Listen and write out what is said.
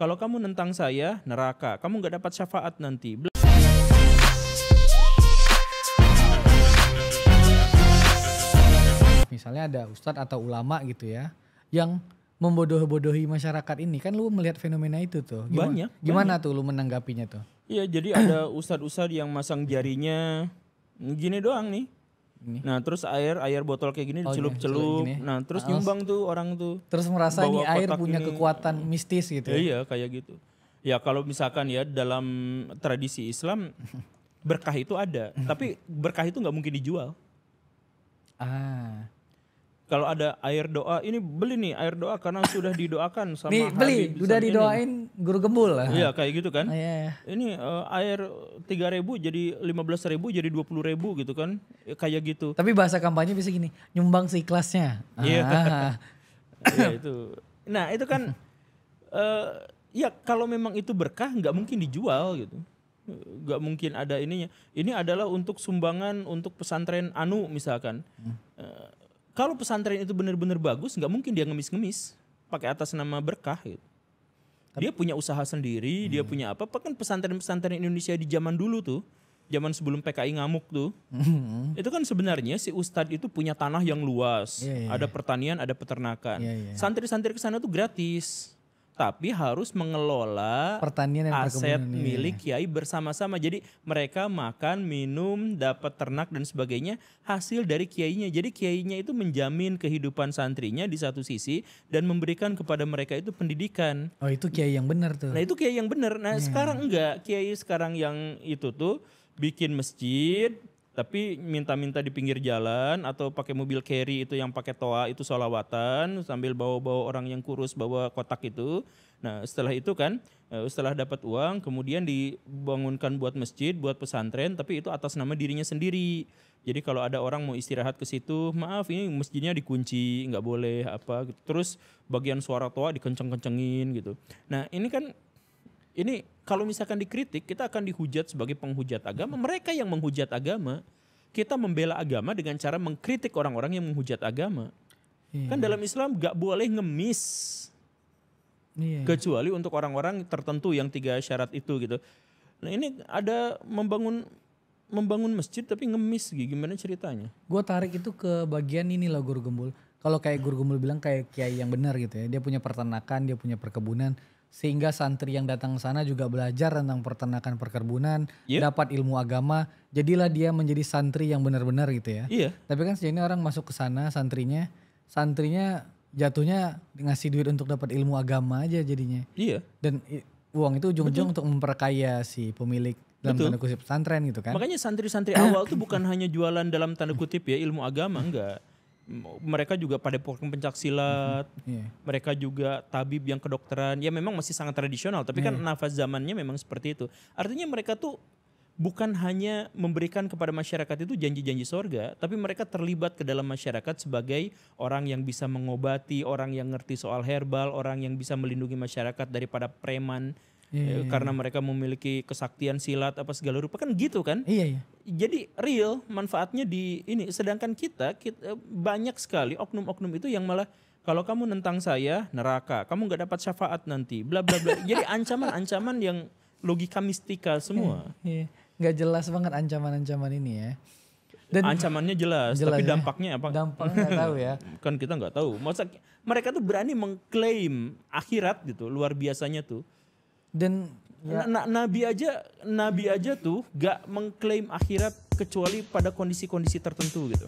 Kalau kamu nentang saya, neraka. Kamu nggak dapat syafaat nanti. Misalnya ada ustadz atau ulama gitu ya, yang membodoh-bodohi masyarakat ini, kan lu melihat fenomena itu tuh. Gimana tuh lu menanggapinya tuh? Iya, jadi ada ustadz-ustadz yang masang jarinya gini doang nih. Ini. Nah terus air botol kayak gini dicelup-celup. Nah terus nyumbang tuh orang tuh. Terus merasa ini air punya ini kekuatan mistis gitu. Iya kayak gitu. Ya kalau misalkan ya dalam tradisi Islam berkah itu ada. Tapi berkah itu nggak mungkin dijual. Kalau ada air doa, ini beli nih air doa karena sudah didoakan sama nih beli, udah didoain guru gembul lah. Iya kayak gitu kan. Iya. Ini air 3.000 jadi 15.000 jadi 20.000 gitu kan. Kayak gitu. Tapi bahasa kampanye bisa gini, nyumbang seikhlasnya. Iya. Iya itu. Nah itu kan ya kalau memang itu berkah nggak mungkin dijual gitu. Nggak mungkin ada ininya. Ini adalah untuk sumbangan untuk pesantren Anu misalkan. Kalau pesantren itu benar-benar bagus, nggak mungkin dia ngemis-ngemis pakai atas nama berkah. Gitu. Dia punya usaha sendiri, dia punya apa? Kan pesantren-pesantren Indonesia di zaman dulu tuh, zaman sebelum PKI ngamuk tuh, itu kan sebenarnya si ustadz itu punya tanah yang luas, ada pertanian, ada peternakan. Santri-santri ke sana tuh gratis. Tapi harus mengelola pertanian dan aset milik kiai bersama-sama. Jadi mereka makan, minum, dapat ternak dan sebagainya hasil dari kiainya. Jadi kiainya itu menjamin kehidupan santrinya di satu sisi dan memberikan kepada mereka itu pendidikan. Oh itu kiai yang benar tuh. Nah itu kiai yang benar. Nah sekarang enggak, kiai sekarang yang itu tuh bikin masjid tapi minta-minta di pinggir jalan atau pakai mobil carry itu yang pakai toa itu sholawatan sambil bawa-bawa orang yang kurus bawa kotak itu. Nah setelah itu kan setelah dapat uang kemudian dibangunkan buat masjid, buat pesantren tapi itu atas nama dirinya sendiri. Jadi kalau ada orang mau istirahat ke situ, maaf ini masjidnya dikunci, nggak boleh apa. Terus bagian suara toa dikenceng-kencengin gitu. Nah ini kan ini kalau misalkan dikritik kita akan dihujat sebagai penghujat agama. Mereka yang menghujat agama, kita membela agama dengan cara mengkritik orang-orang yang menghujat agama. Kan dalam Islam gak boleh ngemis. Kecuali untuk orang-orang tertentu yang 3 syarat itu gitu. Nah ini ada membangun masjid tapi ngemis, gimana ceritanya? Gue tarik itu ke bagian ini loh guru gembul. Kalau kayak guru gembul bilang kayak kiai yang benar gitu ya. Dia punya peternakan, dia punya perkebunan. Sehingga santri yang datang ke sana juga belajar tentang peternakan perkebunan, dapat ilmu agama, jadilah dia menjadi santri yang benar-benar gitu ya. Tapi kan sejauh ini orang masuk ke sana santrinya jatuhnya ngasih duit untuk dapat ilmu agama aja jadinya. Dan uang itu ujung-ujung untuk memperkaya si pemilik dalam tanda kutip pesantren gitu kan. Makanya santri-santri awal tuh bukan hanya jualan dalam tanda kutip ya ilmu agama, enggak. Mereka juga padepokan pencak silat, mereka juga tabib yang kedokteran, ya memang masih sangat tradisional, tapi kan nafas zamannya memang seperti itu. Artinya mereka tuh bukan hanya memberikan kepada masyarakat itu janji-janji sorga, tapi mereka terlibat ke dalam masyarakat sebagai orang yang bisa mengobati, orang yang ngerti soal herbal, orang yang bisa melindungi masyarakat daripada preman. Karena mereka memiliki kesaktian silat apa segala rupa kan gitu kan. Jadi real manfaatnya di ini. Sedangkan kita banyak sekali oknum-oknum itu yang malah kalau kamu nentang saya neraka, kamu nggak dapat syafaat nanti, bla bla bla. Jadi ancaman-ancaman yang logika mistika semua. Nggak jelas banget ancaman-ancaman ini ya. Dan ancamannya jelas tapi dampaknya apa? Dampaknya nggak tahu ya. Kan kita nggak tahu. Masa mereka tuh berani mengklaim akhirat gitu, luar biasanya tuh. Dan nabi aja tuh gak mengklaim akhirat kecuali pada kondisi-kondisi tertentu gitu.